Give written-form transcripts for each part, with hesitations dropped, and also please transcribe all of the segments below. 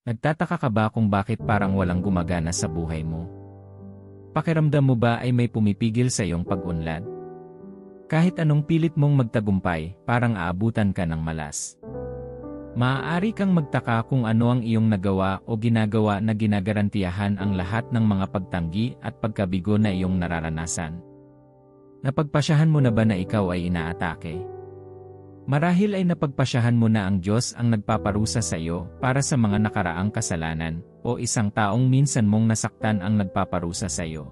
Nagtataka ka ba kung bakit parang walang gumagana sa buhay mo? Pakiramdam mo ba ay may pumipigil sa iyong pag-unlad? Kahit anong pilit mong magtagumpay, parang aabutan ka ng malas. Maaari kang magtaka kung ano ang iyong nagawa o ginagawa na ginagarantiyahan ang lahat ng mga pagtanggi at pagkabigo na iyong nararanasan. Napagpasyahan mo na ba na ikaw ay inaatake? Marahil ay napagpasyahan mo na ang Diyos ang nagpaparusa sa iyo para sa mga nakaraang kasalanan, o isang taong minsan mong nasaktan ang nagpaparusa sa iyo.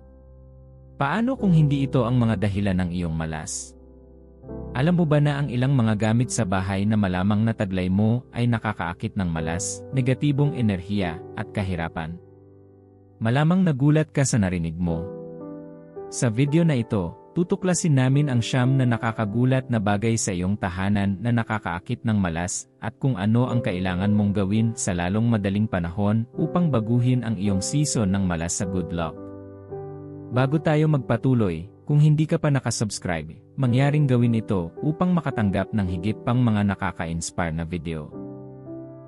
Paano kung hindi ito ang mga dahilan ng iyong malas? Alam mo ba na ang ilang mga gamit sa bahay na malamang nataglay mo ay nakakaakit ng malas, negatibong enerhiya, at kahirapan? Malamang nagulat ka sa narinig mo. Sa video na ito, tutuklasin namin ang 9 na nakakagulat na bagay sa iyong tahanan na nakakaakit ng malas at kung ano ang kailangan mong gawin sa lalong madaling panahon upang baguhin ang iyong season ng malas sa good luck. Bago tayo magpatuloy, kung hindi ka pa nakasubscribe, mangyaring gawin ito upang makatanggap ng higit pang mga nakaka-inspire na video.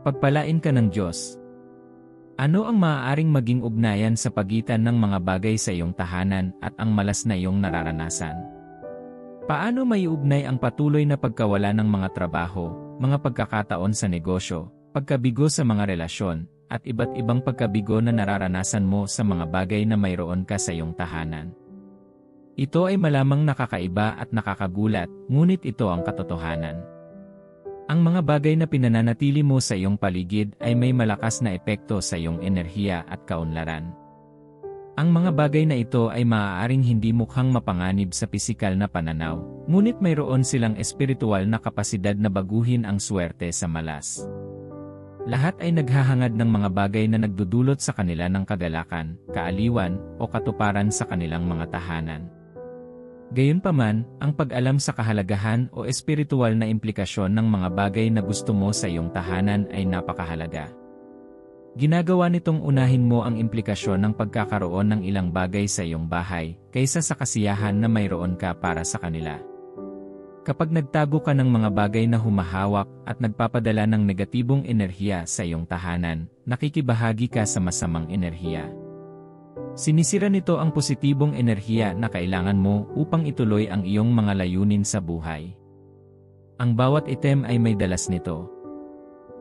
Pagpalain ka ng Diyos. Ano ang maaaring maging ugnayan sa pagitan ng mga bagay sa iyong tahanan at ang malas na iyong nararanasan? Paano maiugnay ang patuloy na pagkawala ng mga trabaho, mga pagkakataon sa negosyo, pagkabigo sa mga relasyon, at iba't ibang pagkabigo na nararanasan mo sa mga bagay na mayroon ka sa iyong tahanan? Ito ay malamang nakakaiba at nakakagulat, ngunit ito ang katotohanan. Ang mga bagay na pinananatili mo sa iyong paligid ay may malakas na epekto sa iyong enerhiya at kaunlaran. Ang mga bagay na ito ay maaaring hindi mukhang mapanganib sa pisikal na pananaw, ngunit mayroon silang espiritual na kapasidad na baguhin ang swerte sa malas. Lahat ay naghahangad ng mga bagay na nagdudulot sa kanila ng kagalakan, kaaliwan, o katuparan sa kanilang mga tahanan. Gayunpaman, ang pag-alam sa kahalagahan o espiritual na implikasyon ng mga bagay na gusto mo sa iyong tahanan ay napakahalaga. Ginagawa nitong unahin mo ang implikasyon ng pagkakaroon ng ilang bagay sa iyong bahay, kaysa sa kasiyahan na mayroon ka para sa kanila. Kapag nagtago ka ng mga bagay na humahawak at nagpapadala ng negatibong enerhiya sa iyong tahanan, nakikibahagi ka sa masamang enerhiya. Sinisira nito ang positibong enerhiya na kailangan mo upang ituloy ang iyong mga layunin sa buhay. Ang bawat item ay may dalas nito.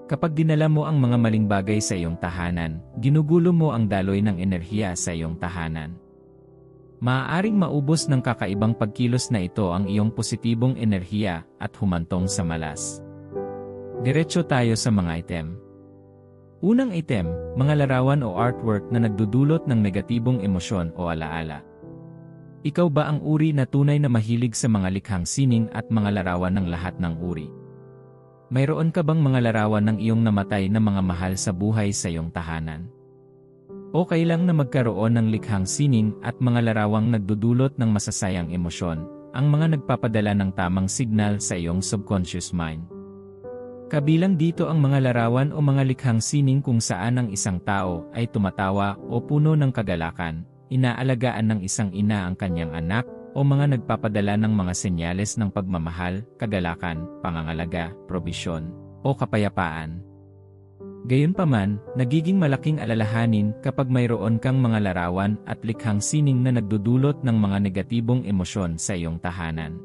Kapag dinala mo ang mga maling bagay sa iyong tahanan, ginugulo mo ang daloy ng enerhiya sa iyong tahanan. Maaaring maubos ng kakaibang pagkilos na ito ang iyong positibong enerhiya at humantong sa malas. Diretso tayo sa mga item. Unang item, mga larawan o artwork na nagdudulot ng negatibong emosyon o alaala. Ikaw ba ang uri na tunay na mahilig sa mga likhang sining at mga larawan ng lahat ng uri? Mayroon ka bang mga larawan ng iyong namatay na mga mahal sa buhay sa iyong tahanan? O kailang na magkaroon ng likhang sining at mga larawang nagdudulot ng masasayang emosyon, ang mga nagpapadala ng tamang signal sa iyong subconscious mind? Kabilang dito ang mga larawan o mga likhang sining kung saan ang isang tao ay tumatawa o puno ng kagalakan, inaalagaan ng isang ina ang kanyang anak, o mga nagpapadala ng mga senyales ng pagmamahal, kagalakan, pangangalaga, probisyon, o kapayapaan. Gayunpaman, nagiging malaking alalahanin kapag mayroon kang mga larawan at likhang sining na nagdudulot ng mga negatibong emosyon sa iyong tahanan.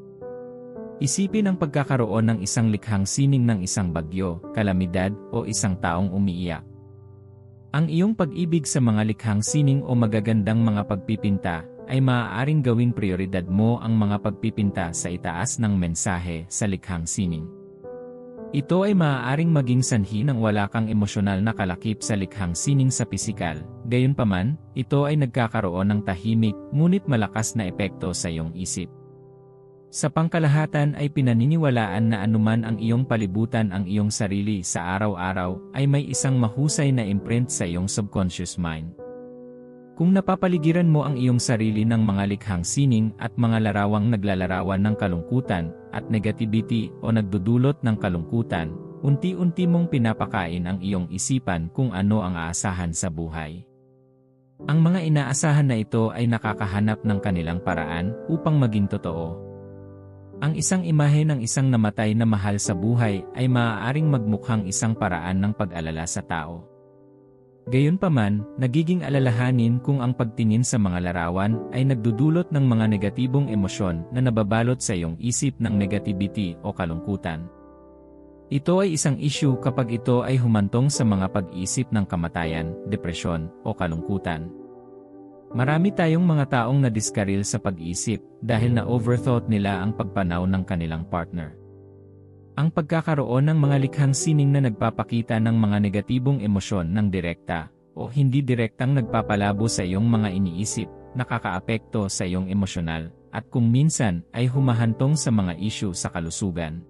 Isipin ang pagkakaroon ng isang likhang sining ng isang bagyo, kalamidad, o isang taong umiiyak. Ang iyong pag-ibig sa mga likhang sining o magagandang mga pagpipinta ay maaaring gawing prioridad mo ang mga pagpipinta sa itaas ng mensahe sa likhang sining. Ito ay maaaring maging sanhi ng wala kang emosyonal na kalakip sa likhang sining sa pisikal, gayunpaman, ito ay nagkakaroon ng tahimik ngunit malakas na epekto sa iyong isip. Sa pangkalahatan ay pinaniniwalaan na anuman ang iyong palibutan ang iyong sarili sa araw-araw ay may isang mahusay na imprint sa iyong subconscious mind. Kung napapaligiran mo ang iyong sarili ng mga likhang sining at mga larawang naglalarawan ng kalungkutan at negativity o nagdudulot ng kalungkutan, unti-unti mong pinapakain ang iyong isipan kung ano ang aasahan sa buhay. Ang mga inaasahan na ito ay nakakahanap ng kanilang paraan upang maging totoo. Ang isang imahe ng isang namatay na mahal sa buhay ay maaaring magmukhang isang paraan ng pag-alala sa tao. Gayunpaman, nagiging alalahanin kung ang pagtingin sa mga larawan ay nagdudulot ng mga negatibong emosyon na nababalot sa iyong isip ng negativity o kalungkutan. Ito ay isang issue kapag ito ay humantong sa mga pag-iisip ng kamatayan, depresyon, o kalungkutan. Marami tayong mga taong nadiskaril sa pag-iisip dahil na-overthought nila ang pagpanaw ng kanilang partner. Ang pagkakaroon ng mga likhang sining na nagpapakita ng mga negatibong emosyon ng direkta o hindi direktang nagpapalabo sa iyong mga iniisip, nakakaapekto sa iyong emosyonal, at kung minsan ay humahantong sa mga issue sa kalusugan.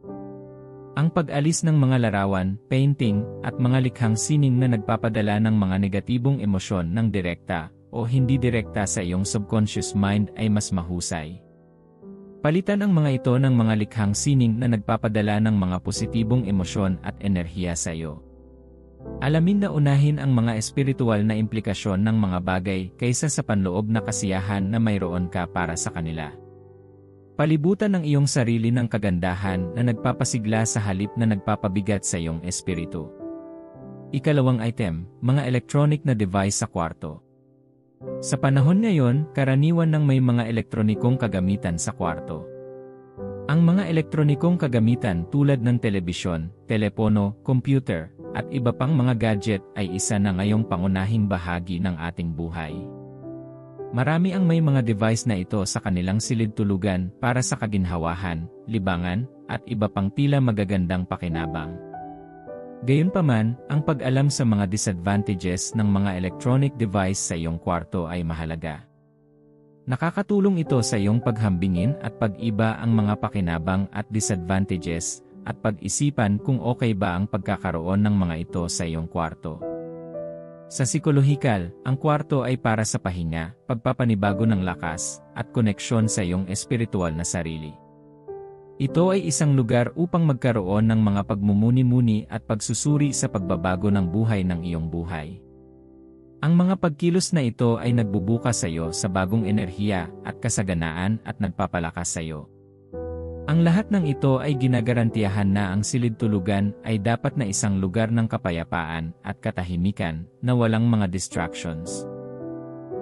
Ang pag-alis ng mga larawan, painting, at mga likhang sining na nagpapadala ng mga negatibong emosyon ng direkta o hindi direkta sa iyong subconscious mind ay mas mahusay. Palitan ang mga ito ng mga likhang sining na nagpapadala ng mga positibong emosyon at enerhiya sa iyo. Alamin na unahin ang mga espiritual na implikasyon ng mga bagay kaysa sa panloob na kasiyahan na mayroon ka para sa kanila. Palibutan ang iyong sarili ng kagandahan na nagpapasigla sa halip na nagpapabigat sa iyong espiritu. Ikalawang item, mga electronic na device sa kwarto. Sa panahon ngayon, karaniwan ng may mga elektronikong kagamitan sa kwarto. Ang mga elektronikong kagamitan tulad ng telebisyon, telepono, computer, at iba pang mga gadget ay isa na ngayong pangunahing bahagi ng ating buhay. Marami ang may mga device na ito sa kanilang silid-tulugan para sa kaginhawahan, libangan, at iba pang tila magagandang pakinabang. Gayunpaman, ang pag-alam sa mga disadvantages ng mga electronic device sa iyong kwarto ay mahalaga. Nakakatulong ito sa iyong paghambingin at pag-iba ang mga pakinabang at disadvantages, at pag-isipan kung okay ba ang pagkakaroon ng mga ito sa iyong kwarto. Sa psikolohikal, ang kwarto ay para sa pahinga, pagpapanibago ng lakas, at koneksyon sa iyong espiritual na sarili. Ito ay isang lugar upang magkaroon ng mga pagmumuni-muni at pagsusuri sa pagbabago ng buhay ng iyong buhay. Ang mga pagkilos na ito ay nagbubukas sa iyo sa bagong enerhiya at kasaganaan at nagpapalakas sa iyo. Ang lahat ng ito ay ginagarantiyahan na ang silid-tulugan ay dapat na isang lugar ng kapayapaan at katahimikan na walang mga distractions.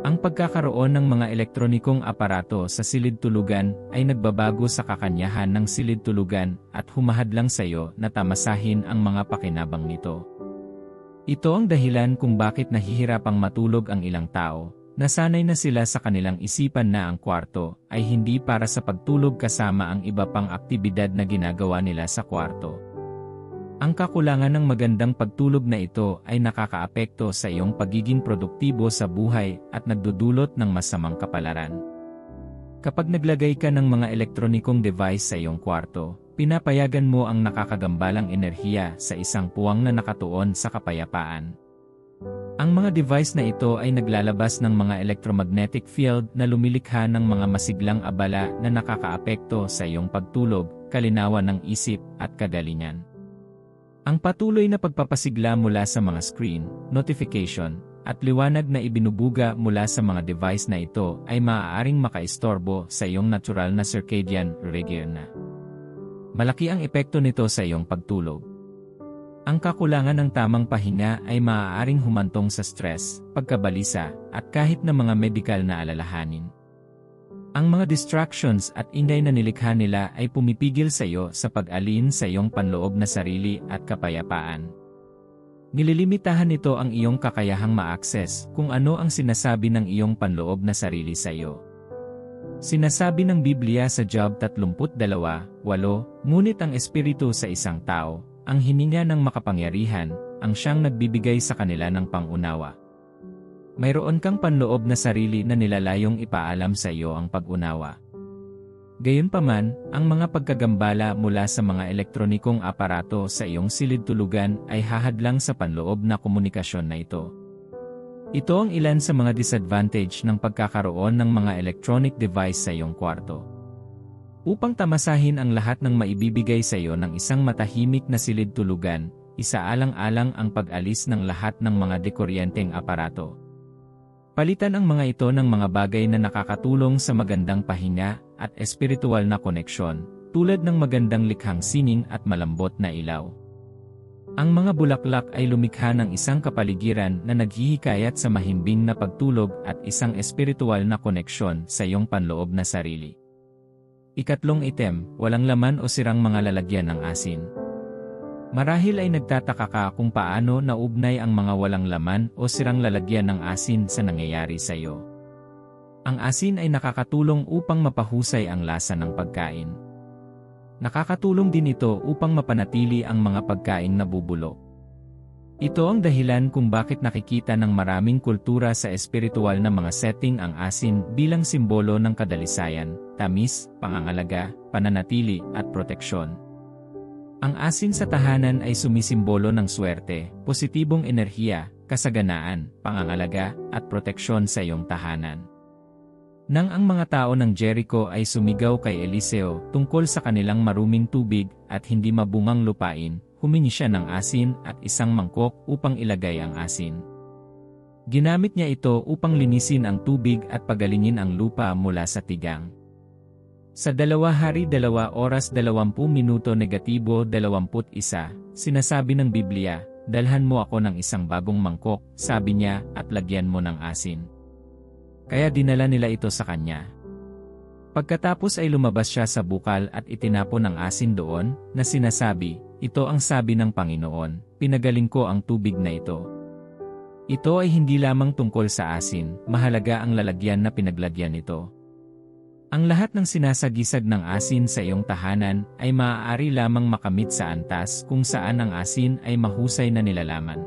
Ang pagkakaroon ng mga elektronikong aparato sa silid-tulugan ay nagbabago sa kakanyahan ng silid-tulugan at humahadlang sa iyo na tamasahin ang mga pakinabang nito. Ito ang dahilan kung bakit nahihirapang matulog ang ilang tao. Nasanay na sila sa kanilang isipan na ang kwarto ay hindi para sa pagtulog kasama ang iba pang aktibidad na ginagawa nila sa kwarto. Ang kakulangan ng magandang pagtulog na ito ay nakakaapekto sa iyong pagiging produktibo sa buhay at nagdudulot ng masamang kapalaran. Kapag naglagay ka ng mga elektronikong device sa iyong kwarto, pinapayagan mo ang nakakagambalang enerhiya sa isang puwang na nakatuon sa kapayapaan. Ang mga device na ito ay naglalabas ng mga electromagnetic field na lumilikha ng mga masiglang abala na nakakaapekto sa iyong pagtulog, kalinawan ng isip, at kagalingan. Ang patuloy na pagpapasigla mula sa mga screen, notification, at liwanag na ibinubuga mula sa mga device na ito ay maaaring makaistorbo sa iyong natural na circadian rhythm. Malaki ang epekto nito sa iyong pagtulog. Ang kakulangan ng tamang pahinga ay maaaring humantong sa stress, pagkabalisa, at kahit na mga medikal na alalahanin. Ang mga distractions at ingay na nilikha nila ay pumipigil sa iyo sa pag-alin sa iyong panloob na sarili at kapayapaan. Nililimitahan nito ang iyong kakayahang ma-access kung ano ang sinasabi ng iyong panloob na sarili sa iyo. Sinasabi ng Biblia sa Job 32:8, ngunit ang espiritu sa isang tao, ang hininga ng makapangyarihan, ang siyang nagbibigay sa kanila ng pangunawa. Mayroon kang panloob na sarili na nilalayong ipaalam sa iyo ang pag-unawa. Gayunpaman, ang mga pagkagambala mula sa mga elektronikong aparato sa iyong silid-tulugan ay hahadlang sa panloob na komunikasyon na ito. Ito ang ilan sa mga disadvantage ng pagkakaroon ng mga electronic device sa iyong kwarto. Upang tamasahin ang lahat ng maibibigay sa iyo ng isang matahimik na silid-tulugan, isaalang-alang ang pag-alis ng lahat ng mga dekuryenteng aparato. Palitan ang mga ito ng mga bagay na nakakatulong sa magandang pahinga at espiritual na koneksyon, tulad ng magandang likhang sining at malambot na ilaw. Ang mga bulaklak ay lumikha ng isang kapaligiran na naghihikayat sa mahimbing na pagtulog at isang espiritual na koneksyon sa iyong panloob na sarili. Ikatlong item, walang laman o sirang mga lalagyan ng asin. Marahil ay nagtataka ka kung paano naugnay ang mga walang laman o sirang lalagyan ng asin sa nangyayari sa iyo. Ang asin ay nakakatulong upang mapahusay ang lasa ng pagkain. Nakakatulong din ito upang mapanatili ang mga pagkaing nabubulok. Ito ang dahilan kung bakit nakikita ng maraming kultura sa espiritual na mga setting ang asin bilang simbolo ng kadalisayan, tamis, pangangalaga, pananatili, at proteksyon. Ang asin sa tahanan ay sumisimbolo ng swerte, positibong enerhiya, kasaganaan, pangangalaga, at proteksyon sa iyong tahanan. Nang ang mga tao ng Jericho ay sumigaw kay Eliseo tungkol sa kanilang maruming tubig at hindi mabungang lupain, humingi siya ng asin at isang mangkok upang ilagay ang asin. Ginamit niya ito upang linisin ang tubig at pagalingin ang lupa mula sa tigang. Sa 2 Hari 2 oras 20 minuto negatibo 21, sinasabi ng Biblia, "Dalhan mo ako ng isang bagong mangkok," sabi niya, "at lagyan mo ng asin." Kaya dinala nila ito sa kanya. Pagkatapos ay lumabas siya sa bukal at itinapon ang asin doon, na sinasabi, "Ito ang sabi ng Panginoon, pinagaling ko ang tubig na ito." Ito ay hindi lamang tungkol sa asin, mahalaga ang lalagyan na pinaglagyan nito. Ang lahat ng sinasagisag ng asin sa iyong tahanan ay maaari lamang makamit sa antas kung saan ang asin ay mahusay na nilalaman.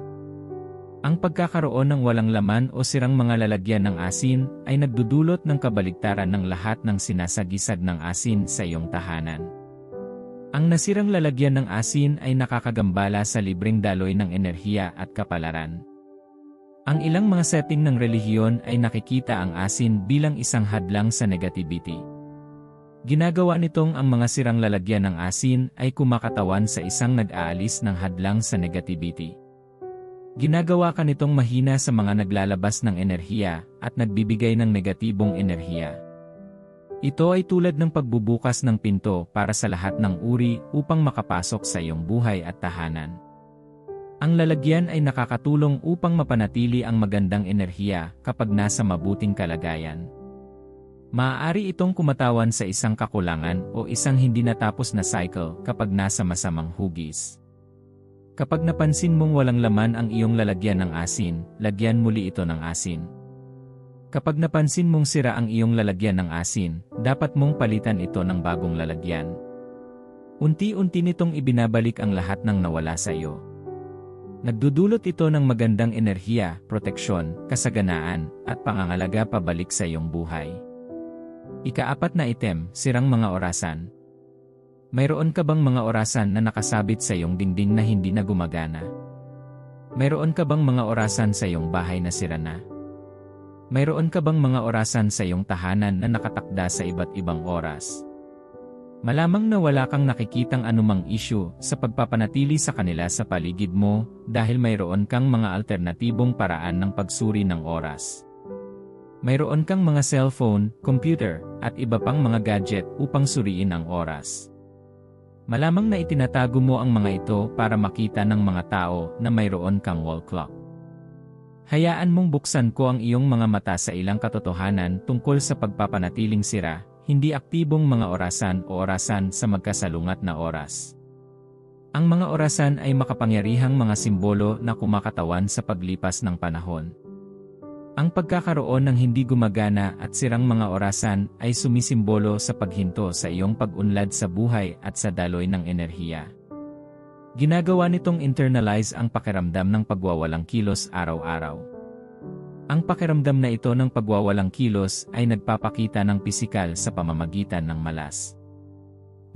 Ang pagkakaroon ng walang laman o sirang mga lalagyan ng asin ay nagdudulot ng kabaligtaran ng lahat ng sinasagisag ng asin sa iyong tahanan. Ang nasirang lalagyan ng asin ay nakakagambala sa libreng daloy ng enerhiya at kapalaran. Ang ilang mga setting ng relihiyon ay nakikita ang asin bilang isang hadlang sa negativity. Ginagawa nitong ang mga sirang lalagyan ng asin ay kumakatawan sa isang nag-aalis ng hadlang sa negativity. Ginagawa ka nitong mahina sa mga naglalabas ng enerhiya at nagbibigay ng negatibong enerhiya. Ito ay tulad ng pagbubukas ng pinto para sa lahat ng uri upang makapasok sa iyong buhay at tahanan. Ang lalagyan ay nakakatulong upang mapanatili ang magandang enerhiya kapag nasa mabuting kalagayan. Maaari itong kumatawan sa isang kakulangan o isang hindi natapos na cycle kapag nasa masamang hugis. Kapag napansin mong walang laman ang iyong lalagyan ng asin, lagyan muli ito ng asin. Kapag napansin mong sira ang iyong lalagyan ng asin, dapat mong palitan ito ng bagong lalagyan. Unti-unti nitong ibinabalik ang lahat ng nawala sa iyo. Nagdudulot ito ng magandang enerhiya, proteksyon, kasaganaan, at pangangalaga pabalik sa iyong buhay. Ika-4 na item, sirang mga orasan. Mayroon ka bang mga orasan na nakasabit sa iyong dingding na hindi na gumagana? Mayroon ka bang mga orasan sa iyong bahay na sira na? Mayroon ka bang mga orasan sa iyong tahanan na nakatakda sa iba't ibang oras? Malamang na wala kang nakikitang anumang issue sa pagpapanatili sa kanila sa paligid mo dahil mayroon kang mga alternatibong paraan ng pagsuri ng oras. Mayroon kang mga cellphone, computer, at iba pang mga gadget upang suriin ang oras. Malamang na itinatago mo ang mga ito para makita ng mga tao na mayroon kang wall clock. Hayaan mong buksan ko ang iyong mga mata sa ilang katotohanan tungkol sa pagpapanatiling sira, hindi aktibong mga orasan o orasan sa magkasalungat na oras. Ang mga orasan ay makapangyarihang mga simbolo na kumakatawan sa paglipas ng panahon. Ang pagkakaroon ng hindi gumagana at sirang mga orasan ay sumisimbolo sa paghinto sa iyong pag-unlad sa buhay at sa daloy ng enerhiya. Ginagawa nitong internalize ang pakiramdam ng pagwawalang kilos araw-araw. Ang pakiramdam na ito ng pagwawalang kilos ay nagpapakita ng pisikal sa pamamagitan ng malas.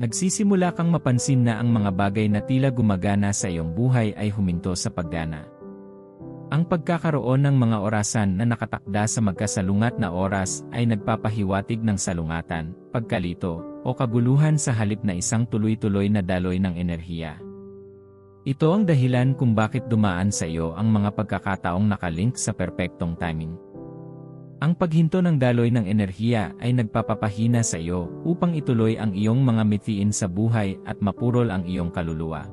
Nagsisimula kang mapansin na ang mga bagay na tila gumagana sa iyong buhay ay huminto sa paggana. Ang pagkakaroon ng mga orasan na nakatakda sa magkasalungat na oras ay nagpapahiwatig ng salungatan, pagkalito, o kaguluhan sa halip na isang tuloy-tuloy na daloy ng enerhiya. Ito ang dahilan kung bakit dumaan sa iyo ang mga pagkakataong nakalink sa perpektong timing. Ang paghinto ng daloy ng enerhiya ay nagpapapahina sa iyo upang ituloy ang iyong mga mithiin sa buhay at mapurol ang iyong kaluluwa.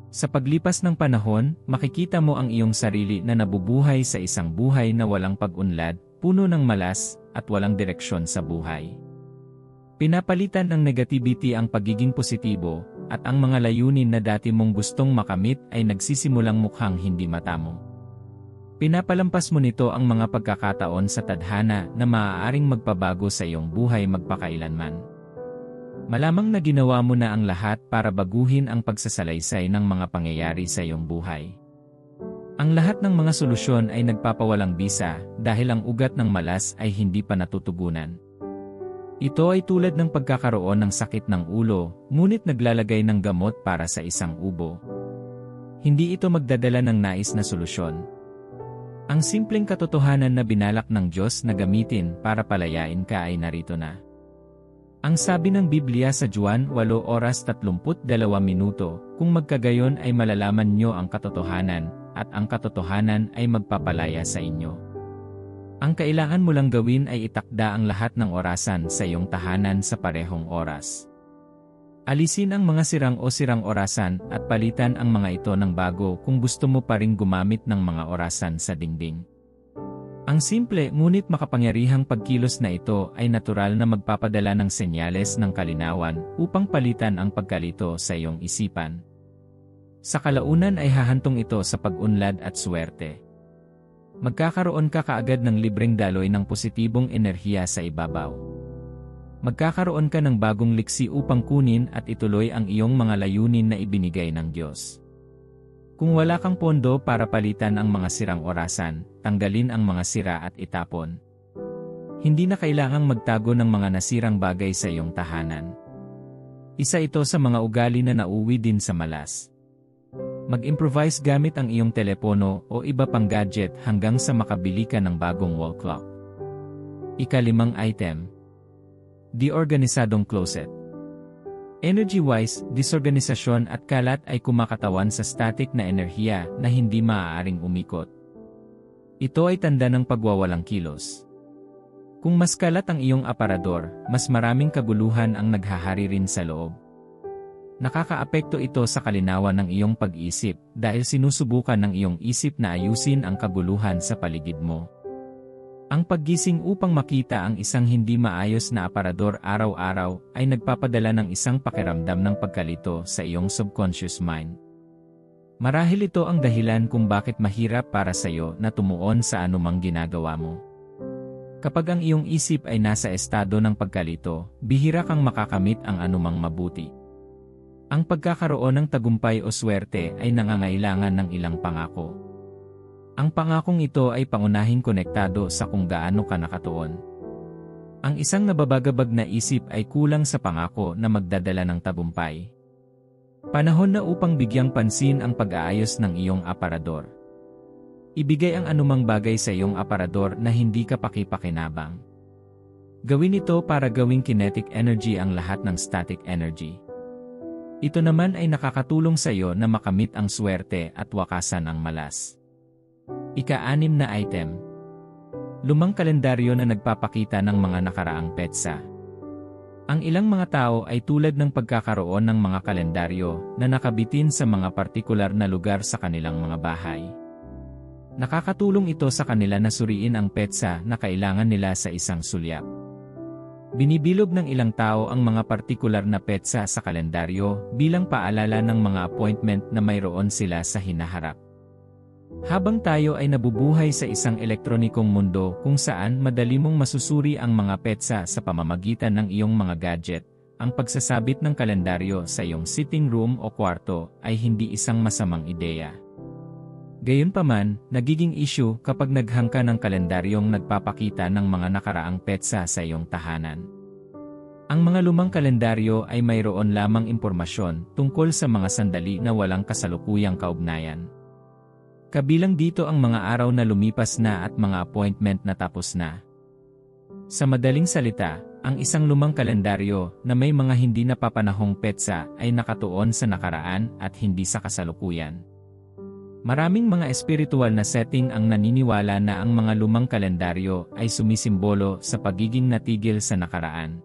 Sa paglipas ng panahon, makikita mo ang iyong sarili na nabubuhay sa isang buhay na walang pag-unlad, puno ng malas, at walang direksyon sa buhay. Pinapalitan ng negativity ang pagiging positibo, at ang mga layunin na dati mong gustong makamit ay nagsisimulang mukhang hindi matamo. Pinapalampas mo nito ang mga pagkakataon sa tadhana na maaaring magpabago sa iyong buhay magpakailanman. Malamang na ginawa mo na ang lahat para baguhin ang pagsasalaysay ng mga pangyayari sa iyong buhay. Ang lahat ng mga solusyon ay nagpapawalang bisa dahil ang ugat ng malas ay hindi pa natutugunan. Ito ay tulad ng pagkakaroon ng sakit ng ulo, ngunit naglalagay ng gamot para sa isang ubo. Hindi ito magdadala ng nais na solusyon. Ang simpleng katotohanan na binalak ng Diyos na gamitin para palayain ka ay narito na. Ang sabi ng Biblia sa Juan 8:32, kung magkagayon ay malalaman nyo ang katotohanan, at ang katotohanan ay magpapalaya sa inyo. Ang kailangan mo lang gawin ay itakda ang lahat ng orasan sa iyong tahanan sa parehong oras. Alisin ang mga sirang orasan at palitan ang mga ito ng bago kung gusto mo pa ring gumamit ng mga orasan sa dingding. Ang simple ngunit makapangyarihang pagkilos na ito ay natural na magpapadala ng senyales ng kalinawan upang palitan ang pagkalito sa iyong isipan. Sa kalaunan ay hahantong ito sa pag-unlad at swerte. Magkakaroon ka kaagad ng libreng daloy ng positibong enerhiya sa ibabaw. Magkakaroon ka ng bagong liksi upang kunin at ituloy ang iyong mga layunin na ibinigay ng Diyos. Kung wala kang pondo para palitan ang mga sirang orasan, tanggalin ang mga sira at itapon. Hindi na kailangang magtago ng mga nasirang bagay sa iyong tahanan. Isa ito sa mga ugali na nauwi din sa malas. Mag-improvise gamit ang iyong telepono o iba pang gadget hanggang sa makabili ka ng bagong wall clock. Ika-5 item. Di-organisadong closet. Energy-wise, disorganisasyon at kalat ay kumakatawan sa static na enerhiya na hindi maaaring umikot. Ito ay tanda ng pagwawalang kilos. Kung mas kalat ang iyong aparador, mas maraming kaguluhan ang naghahari rin sa loob. Nakakaapekto ito sa kalinawan ng iyong pag-isip dahil sinusubukan ng iyong isip na ayusin ang kaguluhan sa paligid mo. Ang paggising upang makita ang isang hindi maayos na aparador araw-araw ay nagpapadala ng isang pakiramdam ng pagkalito sa iyong subconscious mind. Marahil ito ang dahilan kung bakit mahirap para sa iyo na tumuon sa anumang ginagawa mo. Kapag ang iyong isip ay nasa estado ng pagkalito, bihira kang makakamit ang anumang mabuti. Ang pagkakaroon ng tagumpay o swerte ay nangangailangan ng ilang pangako. Ang pangakong ito ay pangunahing konektado sa kung gaano ka nakatuon. Ang isang nababagabag na isip ay kulang sa pangako na magdadala ng tagumpay. Panahon na upang bigyang pansin ang pag-aayos ng iyong aparador. Ibigay ang anumang bagay sa iyong aparador na hindi ka pakipakinabang. Gawin ito para gawing kinetic energy ang lahat ng static energy. Ito naman ay nakakatulong sa iyo na makamit ang swerte at wakasan ang malas. Ika-6 na item. Lumang kalendaryo na nagpapakita ng mga nakaraang petsa. Ang ilang mga tao ay tulad ng pagkakaroon ng mga kalendaryo na nakabitin sa mga partikular na lugar sa kanilang mga bahay. Nakakatulong ito sa kanila na suriin ang petsa na kailangan nila sa isang sulyap. Binibilog ng ilang tao ang mga partikular na petsa sa kalendaryo bilang paalala ng mga appointment na mayroon sila sa hinaharap. Habang tayo ay nabubuhay sa isang elektronikong mundo kung saan madali mong masusuri ang mga petsa sa pamamagitan ng iyong mga gadget, ang pagsasabit ng kalendaryo sa iyong sitting room o kwarto ay hindi isang masamang ideya. Gayunpaman, nagiging issue kapag naghangka ng kalendaryong nagpapakita ng mga nakaraang petsa sa iyong tahanan. Ang mga lumang kalendaryo ay mayroon lamang impormasyon tungkol sa mga sandali na walang kasalukuyang kaugnayan. Kabilang dito ang mga araw na lumipas na at mga appointment na tapos na. Sa madaling salita, ang isang lumang kalendaryo na may mga hindi napapanahong petsa ay nakatuon sa nakaraan at hindi sa kasalukuyan. Maraming mga espiritual na setting ang naniniwala na ang mga lumang kalendaryo ay sumisimbolo sa pagiging natigil sa nakaraan.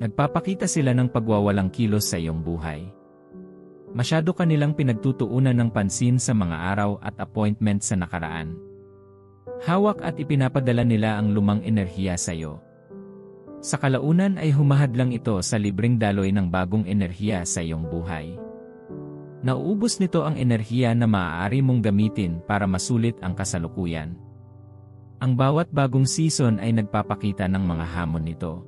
Nagpapakita sila ng pagwawalang kilos sa iyong buhay. Masyado kanilang pinagtutuunan ng pansin sa mga araw at appointment sa nakaraan. Hawak at ipinapadala nila ang lumang enerhiya sa iyo. Sa kalaunan ay humahadlang ito sa libreng daloy ng bagong enerhiya sa iyong buhay. Nauubos nito ang enerhiya na maaari mong gamitin para masulit ang kasalukuyan. Ang bawat bagong season ay nagpapakita ng mga hamon nito.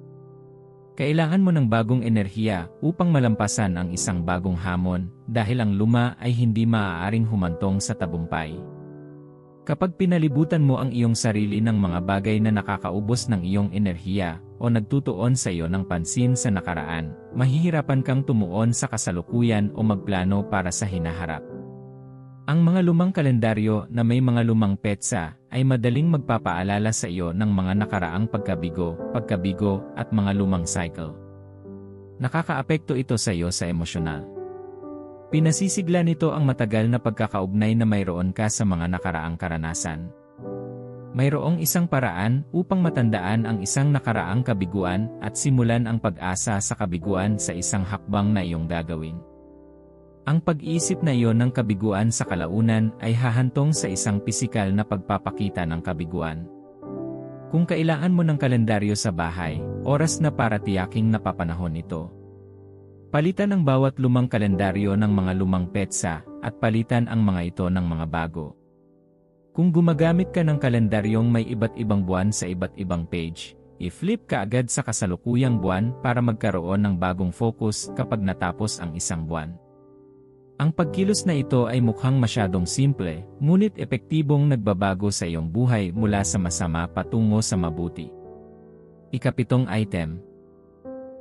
Kailangan mo ng bagong enerhiya upang malampasan ang isang bagong hamon dahil ang luma ay hindi maaaring humantong sa tagumpay. Kapag pinalibutan mo ang iyong sarili ng mga bagay na nakakaubos ng iyong enerhiya o nagtutuon sa iyo ng pansin sa nakaraan, mahihirapan kang tumuon sa kasalukuyan o magplano para sa hinaharap. Ang mga lumang kalendaryo na may mga lumang petsa ay madaling magpapaalala sa iyo ng mga nakaraang pagkabigo at mga lumang cycle. Nakakaapekto ito sa iyo sa emosyonal. Pinasisigla nito ang matagal na pagkakaugnay na mayroon ka sa mga nakaraang karanasan. Mayroong isang paraan upang matandaan ang isang nakaraang kabiguan at simulan ang pag-asa sa kabiguan sa isang hakbang na iyong gagawin. Ang pag-iisip na iyon ng kabiguan sa kalaunan ay hahantong sa isang pisikal na pagpapakita ng kabiguan. Kung kailangan mo ng kalendaryo sa bahay, oras na para tiyaking napapanahon ito. Palitan ang bawat lumang kalendaryo ng mga lumang petsa at palitan ang mga ito ng mga bago. Kung gumagamit ka ng kalendaryong may iba't ibang buwan sa iba't ibang page, i-flip ka agad sa kasalukuyang buwan para magkaroon ng bagong focus kapag natapos ang isang buwan. Ang pagkilos na ito ay mukhang masyadong simple, ngunit epektibong nagbabago sa iyong buhay mula sa masama patungo sa mabuti. Ikapitong item.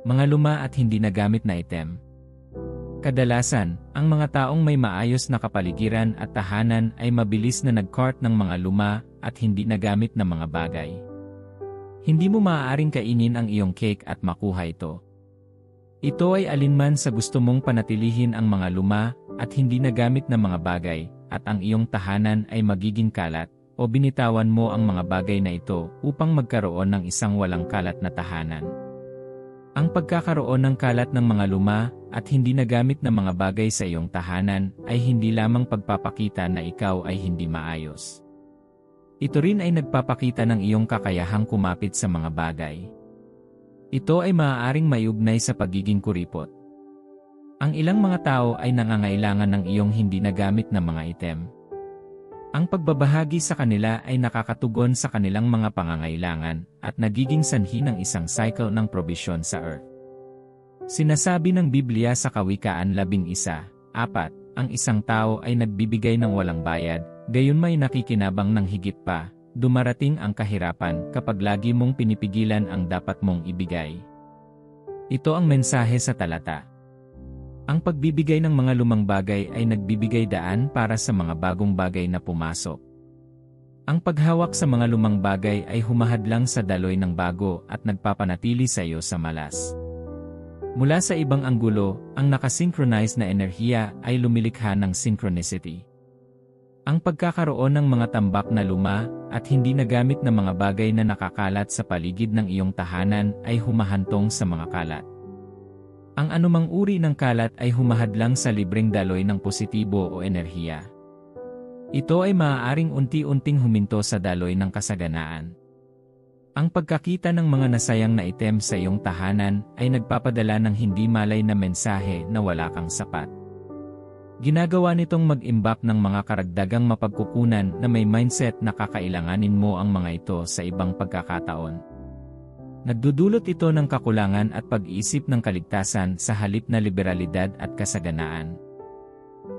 Mga luma at hindi nagamit na item. Kadalasan, ang mga taong may maayos na kapaligiran at tahanan ay mabilis na nag-cart ng mga luma at hindi nagamit na mga bagay. Hindi mo maaaring kainin ang iyong cake at makuha ito. Ito ay alinman sa gusto mong panatilihin ang mga luma at hindi nagamit na mga bagay, at ang iyong tahanan ay magiging kalat, o binitawan mo ang mga bagay na ito upang magkaroon ng isang walang kalat na tahanan. Ang pagkakaroon ng kalat ng mga luma at hindi nagamit na mga bagay sa iyong tahanan ay hindi lamang pagpapakita na ikaw ay hindi maayos. Ito rin ay nagpapakita ng iyong kakayahang kumapit sa mga bagay. Ito ay maaaring maiugnay sa pagiging kuripot. Ang ilang mga tao ay nangangailangan ng iyong hindi nagamit na mga item. Ang pagbabahagi sa kanila ay nakakatugon sa kanilang mga pangangailangan at nagiging sanhi ng isang cycle ng probisyon sa earth. Sinasabi ng Biblia sa Kawikaan 11:4, ang isang tao ay nagbibigay ng walang bayad, gayon may nakikinabang ng higit pa, dumarating ang kahirapan kapag lagi mong pinipigilan ang dapat mong ibigay. Ito ang mensahe sa talata. Ang pagbibigay ng mga lumang bagay ay nagbibigay daan para sa mga bagong bagay na pumasok. Ang paghawak sa mga lumang bagay ay humahadlang sa daloy ng bago at nagpapanatili sa iyo sa malas. Mula sa ibang anggulo, ang nakasynchronize na enerhiya ay lumilikha ng synchronicity. Ang pagkakaroon ng mga tambak na luma at hindi nagamit na mga bagay na nakakalat sa paligid ng iyong tahanan ay humahantong sa mga kalat. Ang anumang uri ng kalat ay humahadlang sa libreng daloy ng positibo o enerhiya. Ito ay maaaring unti-unting huminto sa daloy ng kasaganaan. Ang pagkakita ng mga nasayang na item sa iyong tahanan ay nagpapadala ng hindi malay na mensahe na wala kang sapat. Ginagawa nitong mag-imbak ng mga karagdagang mapagkukunan na may mindset na kakailanganin mo ang mga ito sa ibang pagkakataon. Nagdudulot ito ng kakulangan at pag-iisip ng kaligtasan sa halip na liberalidad at kasaganaan.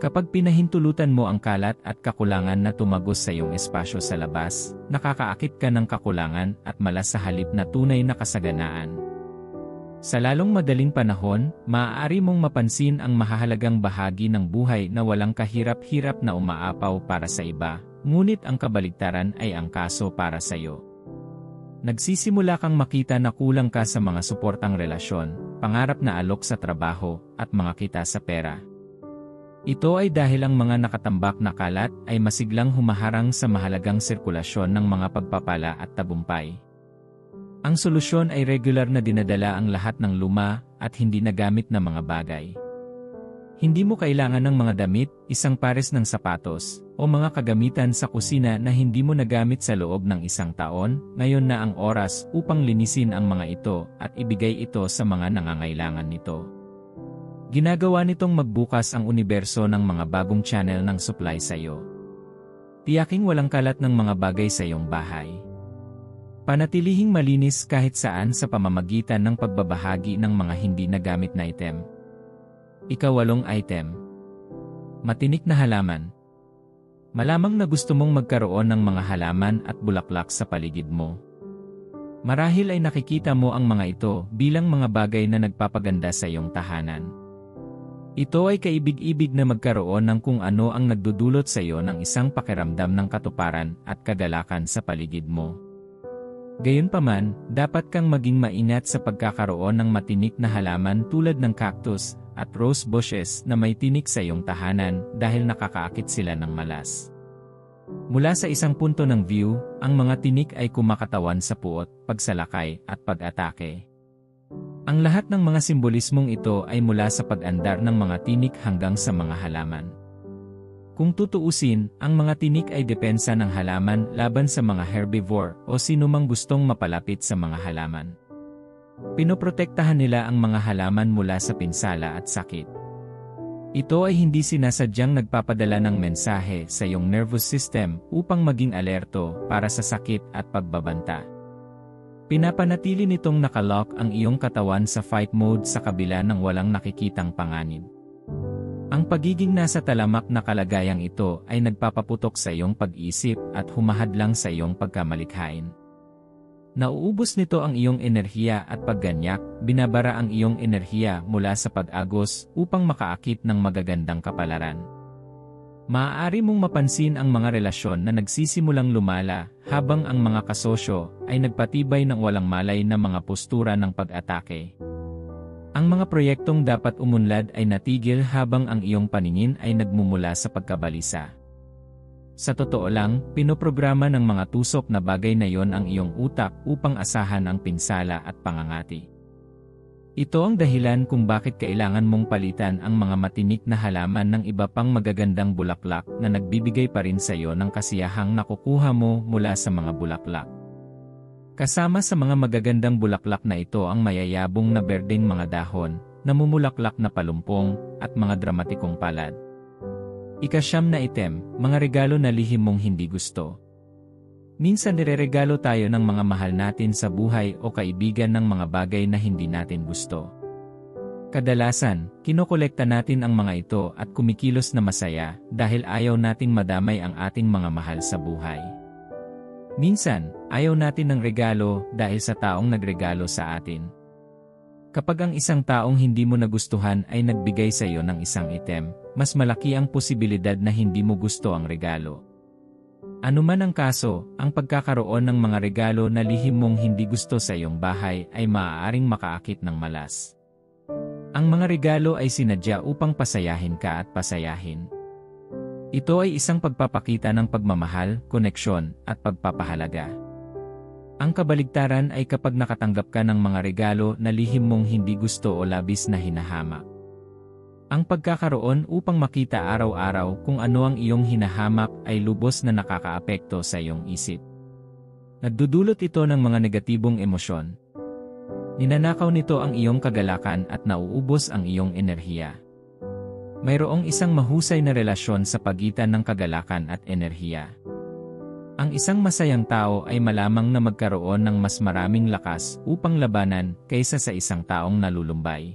Kapag pinahintulutan mo ang kalat at kakulangan na tumagos sa iyong espasyo sa labas, nakakaakit ka ng kakulangan at malas sa halip na tunay na kasaganaan. Sa lalong madaling panahon, maaari mong mapansin ang mahahalagang bahagi ng buhay na walang kahirap-hirap na umaapaw para sa iba, ngunit ang kabaligtaran ay ang kaso para sa iyo. Nagsisimula kang makita na kulang ka sa mga suportang relasyon, pangarap na alok sa trabaho, at mga kita sa pera. Ito ay dahil ang mga nakatambak na kalat ay masiglang humaharang sa mahalagang sirkulasyon ng mga pagpapala at tagumpay. Ang solusyon ay regular na dinadala ang lahat ng luma at hindi nagamit na mga bagay. Hindi mo kailangan ng mga damit, isang pares ng sapatos, o mga kagamitan sa kusina na hindi mo nagamit sa loob ng isang taon. Ngayon na ang oras upang linisin ang mga ito at ibigay ito sa mga nangangailangan nito. Ginagawa nitong magbukas ang universo ng mga bagong channel ng supply sa iyo. Tiyaking walang kalat ng mga bagay sa iyong bahay. Panatilihing malinis kahit saan sa pamamagitan ng pagbabahagi ng mga hindi nagamit na item. Ika-8 item. Matinik na halaman. Malamang na gusto mong magkaroon ng mga halaman at bulaklak sa paligid mo. Marahil ay nakikita mo ang mga ito bilang mga bagay na nagpapaganda sa iyong tahanan. Ito ay kaibig-ibig na magkaroon ng kung ano ang nagdudulot sa iyo ng isang pakiramdam ng katuparan at kagalakan sa paligid mo. Gayunpaman, dapat kang maging maingat sa pagkakaroon ng matinik na halaman tulad ng cactus at rose bushes na may tinik sa iyong tahanan dahil nakakaakit sila ng malas. Mula sa isang punto ng view, ang mga tinik ay kumakatawan sa puot, pagsalakay at pag-atake. Ang lahat ng mga simbolismong ito ay mula sa pag-andar ng mga tinik hanggang sa mga halaman. Kung tutuusin, ang mga tinik ay depensa ng halaman laban sa mga herbivore o sinumang gustong mapalapit sa mga halaman. Pinoprotektahan nila ang mga halaman mula sa pinsala at sakit. Ito ay hindi sinasadyang nagpapadala ng mensahe sa iyong nervous system upang maging alerto para sa sakit at pagbabanta. Pinapanatili nitong nakalock ang iyong katawan sa fight mode sa kabila ng walang nakikitang panganib. Ang pagiging nasa talamak na kalagayang ito ay nagpapaputok sa iyong pag-isip at humahadlang sa iyong pagkamalikhain. Nauubos nito ang iyong enerhiya at pagganyak, binabara ang iyong enerhiya mula sa pag-agos upang makaakit ng magagandang kapalaran. Maaari mong mapansin ang mga relasyon na nagsisimulang lumala habang ang mga kasosyo ay nagpatibay ng walang malay na mga postura ng pag-atake. Ang mga proyektong dapat umunlad ay natigil habang ang iyong paningin ay nagmumula sa pagkabalisa. Sa totoo lang, pinoprograma ng mga tusok na bagay na yon ang iyong utak upang asahan ang pinsala at pangangati. Ito ang dahilan kung bakit kailangan mong palitan ang mga matinik na halaman ng iba pang magagandang bulaklak na nagbibigay pa rin sa iyo ng kasiyahang nakukuha mo mula sa mga bulaklak. Kasama sa mga magagandang bulaklak na ito ang mayayabong na berdeng mga dahon, namumulaklak na palumpong, at mga dramatikong palad. Ika-9 na item, mga regalo na lihim mong hindi gusto. Minsan nireregalo tayo ng mga mahal natin sa buhay o kaibigan ng mga bagay na hindi natin gusto. Kadalasan, kinokolekta natin ang mga ito at kumikilos na masaya dahil ayaw nating madamay ang ating mga mahal sa buhay. Minsan, ayaw natin ng regalo dahil sa taong nagregalo sa atin. Kapag ang isang taong hindi mo nagustuhan ay nagbigay sa iyo ng isang item, mas malaki ang posibilidad na hindi mo gusto ang regalo. Ano man ang kaso, ang pagkakaroon ng mga regalo na lihim mong hindi gusto sa iyong bahay ay maaaring makaakit ng malas. Ang mga regalo ay sinadya upang pasayahin ka at pasayahin. Ito ay isang pagpapakita ng pagmamahal, koneksyon, at pagpapahalaga. Ang kabaligtaran ay kapag nakatanggap ka ng mga regalo na lihim mong hindi gusto o labis na hinahamak. Ang pagkakaroon upang makita araw-araw kung ano ang iyong hinahamak ay lubos na nakakaapekto sa iyong isip. Nagdudulot ito ng mga negatibong emosyon. Ninanakaw nito ang iyong kagalakan at nauubos ang iyong enerhiya. Mayroong isang mahusay na relasyon sa pagitan ng kagalakan at enerhiya. Ang isang masayang tao ay malamang na magkaroon ng mas maraming lakas upang labanan kaysa sa isang taong nalulumbay.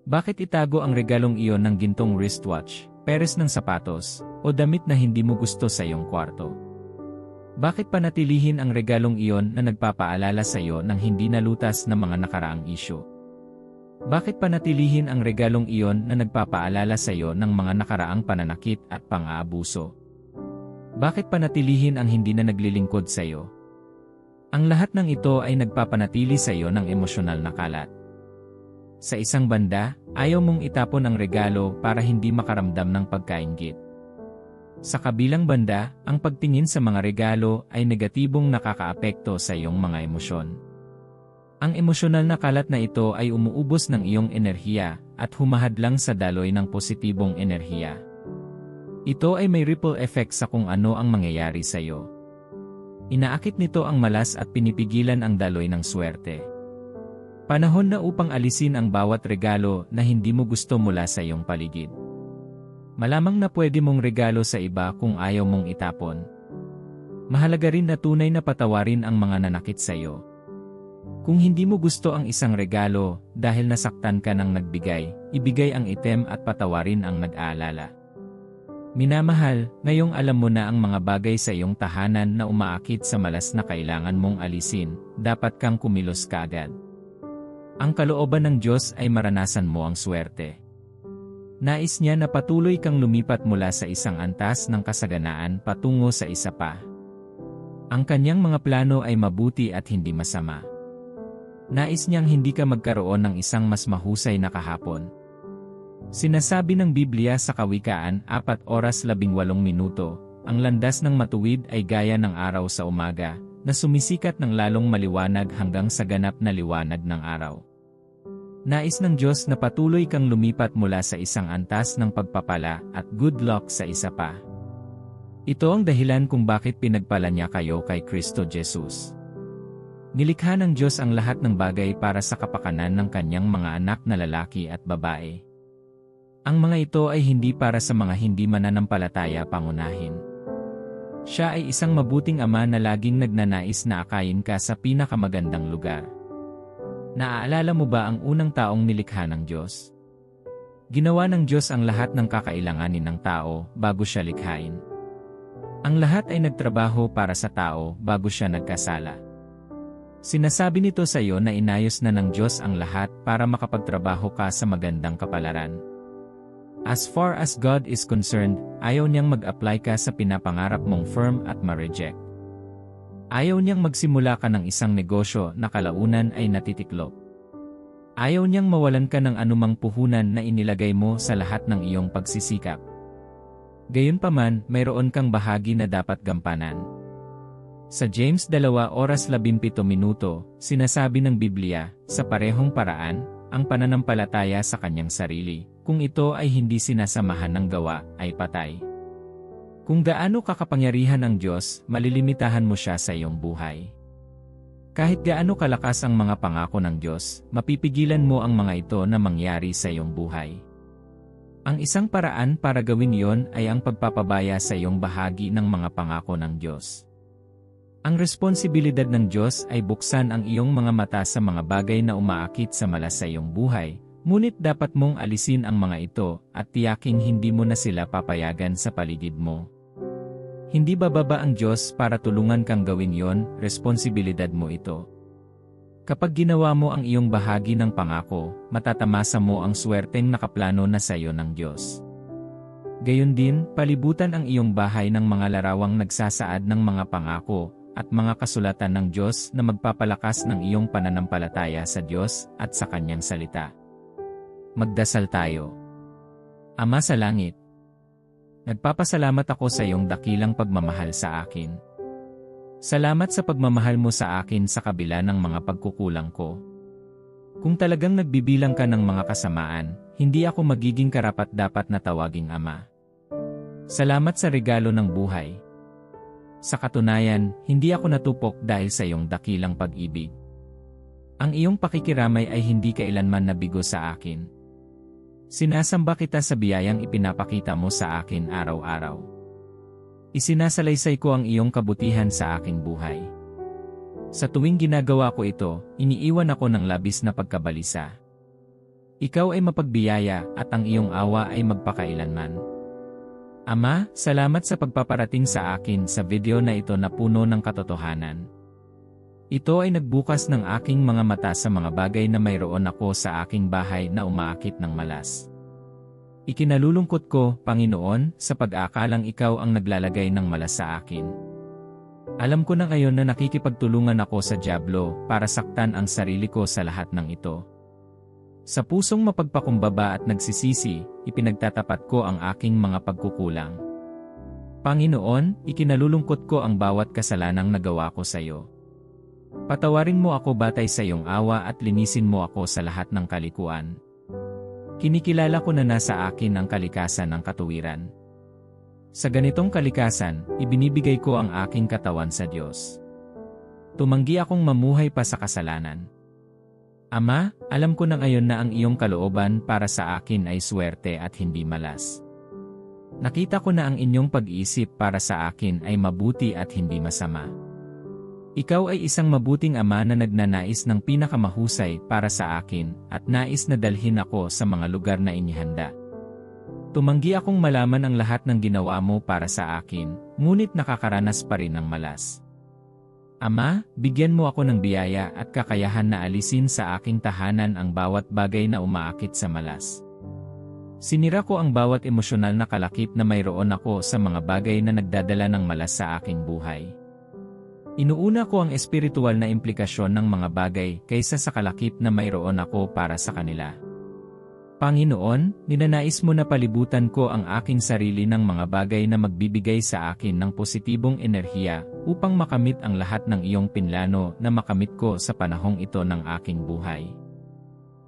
Bakit itago ang regalong iyon ng gintong wristwatch, peres ng sapatos, o damit na hindi mo gusto sa iyong kwarto? Bakit panatilihin ang regalong iyon na nagpapaalala sa iyo ng hindi nalutas na mga nakaraang isyu? Bakit panatilihin ang regalong iyon na nagpapaalala sa iyo ng mga nakaraang pananakit at pang-aabuso? Bakit panatilihin ang hindi na naglilingkod sa iyo? Ang lahat ng ito ay nagpapanatili sa iyo ng emosyonal na kalat. Sa isang banda, ayaw mong itapon ang regalo para hindi makaramdam ng pagkainggit. Sa kabilang banda, ang pagtingin sa mga regalo ay negatibong nakakaapekto sa iyong mga emosyon. Ang emosyonal na kalat na ito ay umuubos ng iyong enerhiya at humahadlang sa daloy ng positibong enerhiya. Ito ay may ripple effect sa kung ano ang mangyayari sa iyo. Inaakit nito ang malas at pinipigilan ang daloy ng swerte. Panahon na upang alisin ang bawat regalo na hindi mo gusto mula sa iyong paligid. Malamang na pwede mong regalo sa iba kung ayaw mong itapon. Mahalaga rin na tunay na patawarin ang mga nanakit sa iyo. Kung hindi mo gusto ang isang regalo dahil nasaktan ka ng nagbigay, ibigay ang item at patawarin ang nag-aalala. Minamahal, ngayong alam mo na ang mga bagay sa iyong tahanan na umaakit sa malas na kailangan mong alisin, dapat kang kumilos kaagad. Ang kalooban ng Diyos ay maranasan mo ang swerte. Nais niya na patuloy kang lumipat mula sa isang antas ng kasaganaan patungo sa isa pa. Ang kanyang mga plano ay mabuti at hindi masama. Nais niyang hindi ka magkaroon ng isang mas mahusay na kahapon. Sinasabi ng Biblia sa Kawikaan 4:18, ang landas ng matuwid ay gaya ng araw sa umaga, na sumisikat ng lalong maliwanag hanggang sa ganap na liwanag ng araw. Nais ng Diyos na patuloy kang lumipat mula sa isang antas ng pagpapala at good luck sa isa pa. Ito ang dahilan kung bakit pinagpala niya kayo kay Kristo Jesus. Nilikha ng Diyos ang lahat ng bagay para sa kapakanan ng kanyang mga anak na lalaki at babae. Ang mga ito ay hindi para sa mga hindi mananampalataya pangunahin. Siya ay isang mabuting ama na laging nagnanais na akayin ka sa pinakamagandang lugar. Naaalala mo ba ang unang taong nilikha ng Diyos? Ginawa ng Diyos ang lahat ng kakailanganin ng tao bago siya likhain. Ang lahat ay nagtrabaho para sa tao bago siya nagkasala. Sinasabi nito sa iyo na inayos na ng Diyos ang lahat para makapagtrabaho ka sa magandang kapalaran. As far as God is concerned, ayaw niyang mag-apply ka sa pinapangarap mong firm at ma-reject. Ayaw niyang magsimula ka ng isang negosyo na kalaunan ay natitiklop. Ayaw niyang mawalan ka ng anumang puhunan na inilagay mo sa lahat ng iyong pagsisikap. Gayunpaman, mayroon kang bahagi na dapat gampanan. Sa James 2:17, sinasabi ng Biblia, sa parehong paraan, ang pananampalataya sa kanyang sarili, kung ito ay hindi sinasamahan ng gawa, ay patay. Kung gaano kakapangyarihan ng Diyos, malilimitahan mo siya sa iyong buhay. Kahit gaano kalakas ang mga pangako ng Diyos, mapipigilan mo ang mga ito na mangyari sa iyong buhay. Ang isang paraan para gawin iyon ay ang pagpapabaya sa iyong bahagi ng mga pangako ng Diyos. Ang responsibilidad ng Diyos ay buksan ang iyong mga mata sa mga bagay na umaakit sa malas sa iyong buhay, ngunit dapat mong alisin ang mga ito at tiyaking hindi mo na sila papayagan sa paligid mo. Hindi bababa ang Diyos para tulungan kang gawin yon, responsibilidad mo ito. Kapag ginawa mo ang iyong bahagi ng pangako, matatamasa mo ang swerteng nakaplano na sa iyo ng Diyos. Gayon din, palibutan ang iyong bahay ng mga larawang nagsasaad ng mga pangako at mga kasulatan ng Diyos na magpapalakas ng iyong pananampalataya sa Diyos at sa Kanyang salita. Magdasal tayo. Ama sa langit, nagpapasalamat ako sa iyong dakilang pagmamahal sa akin. Salamat sa pagmamahal mo sa akin sa kabila ng mga pagkukulang ko. Kung talagang nagbibilang ka ng mga kasamaan, hindi ako magiging karapat-dapat na tawaging ama. Salamat sa regalo ng buhay. Sa katunayan, hindi ako natupok dahil sa iyong dakilang pag-ibig. Ang iyong pakikiramay ay hindi kailanman nabigo sa akin. Sinasamba kita sa biyayang ipinapakita mo sa akin araw-araw. Isinasalaysay ko ang iyong kabutihan sa aking buhay. Sa tuwing ginagawa ko ito, iniiwan ako ng labis na pagkabalisa. Ikaw ay mapagbiyaya at ang iyong awa ay magpakailanman. Ama, salamat sa pagpaparating sa akin sa video na ito na puno ng katotohanan. Ito ay nagbukas ng aking mga mata sa mga bagay na mayroon ako sa aking bahay na umaakit ng malas. Ikinalulungkot ko, Panginoon, sa pag-aakalang ikaw ang naglalagay ng malas sa akin. Alam ko na ngayon na nakikipagtulungan ako sa dyablo para saktan ang sarili ko sa lahat ng ito. Sa pusong mapagpakumbaba at nagsisisi, ipinagtatapat ko ang aking mga pagkukulang. Panginoon, ikinalulungkot ko ang bawat kasalanang nagawa ko sa iyo. Patawarin mo ako batay sa iyong awa at linisin mo ako sa lahat ng kalikuan. Kinikilala ko na nasa akin ang kalikasan ng katuwiran. Sa ganitong kalikasan, ibinibigay ko ang aking katawan sa Diyos. Tumanggi akong mamuhay pa sa kasalanan. Ama, alam ko na ngayon na ang iyong kalooban para sa akin ay swerte at hindi malas. Nakita ko na ang inyong pag-iisip para sa akin ay mabuti at hindi masama. Ikaw ay isang mabuting ama na nagnanais ng pinakamahusay para sa akin at nais na dalhin ako sa mga lugar na inihanda. Tumanggi akong malaman ang lahat ng ginawa mo para sa akin, ngunit nakakaranas pa rin ng malas. Ama, bigyan mo ako ng biyaya at kakayahan na alisin sa aking tahanan ang bawat bagay na umaakit sa malas. Sinira ko ang bawat emosyonal na kalakip na mayroon ako sa mga bagay na nagdadala ng malas sa aking buhay. Inuuna ko ang espiritual na implikasyon ng mga bagay kaysa sa kalakip na mayroon ako para sa kanila. Panginoon, ninanais mo na palibutan ko ang aking sarili ng mga bagay na magbibigay sa akin ng positibong enerhiya upang makamit ang lahat ng iyong pinlano na makamit ko sa panahong ito ng aking buhay.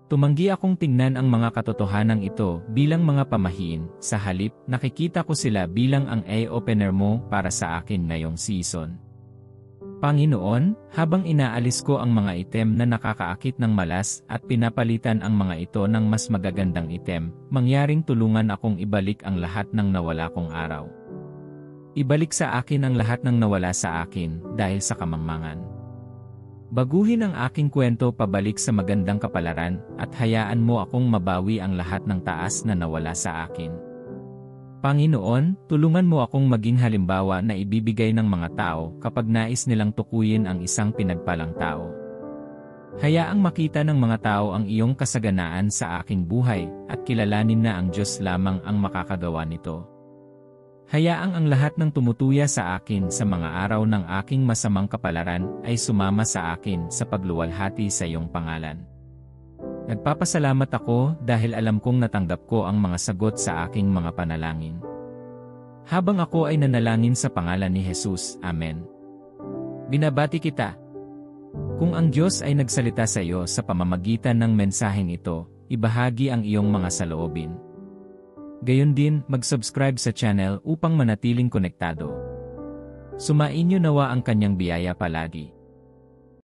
Tumanggi akong tingnan ang mga katotohanan ito bilang mga pamahiin, sa halip nakikita ko sila bilang ang eye-opener mo para sa akin ngayong season. Panginoon, habang inaalis ko ang mga item na nakakaakit ng malas at pinapalitan ang mga ito ng mas magagandang item, mangyaring tulungan akong ibalik ang lahat ng nawala kong araw. Ibalik sa akin ang lahat ng nawala sa akin dahil sa kamangmangan. Baguhin ang aking kwento pabalik sa magandang kapalaran at hayaan mo akong mabawi ang lahat ng taas na nawala sa akin. Panginoon, tulungan mo akong maging halimbawa na ibibigay ng mga tao kapag nais nilang tukuyin ang isang pinagpalang tao. Hayaang makita ng mga tao ang iyong kasaganaan sa aking buhay at kilalanin na ang Diyos lamang ang makakagawa nito. Hayaang ang lahat ng tumutuya sa akin sa mga araw ng aking masamang kapalaran ay sumama sa akin sa pagluwalhati sa iyong pangalan. Nagpapasalamat ako dahil alam kong natanggap ko ang mga sagot sa aking mga panalangin. Habang ako ay nanalangin sa pangalan ni Jesus, Amen. Binabati kita. Kung ang Diyos ay nagsalita sa iyo sa pamamagitan ng mensaheng ito, ibahagi ang iyong mga saloobin. Gayon din, mag-subscribe sa channel upang manatiling konektado. Sumainyo nawa ang kanyang biyaya palagi.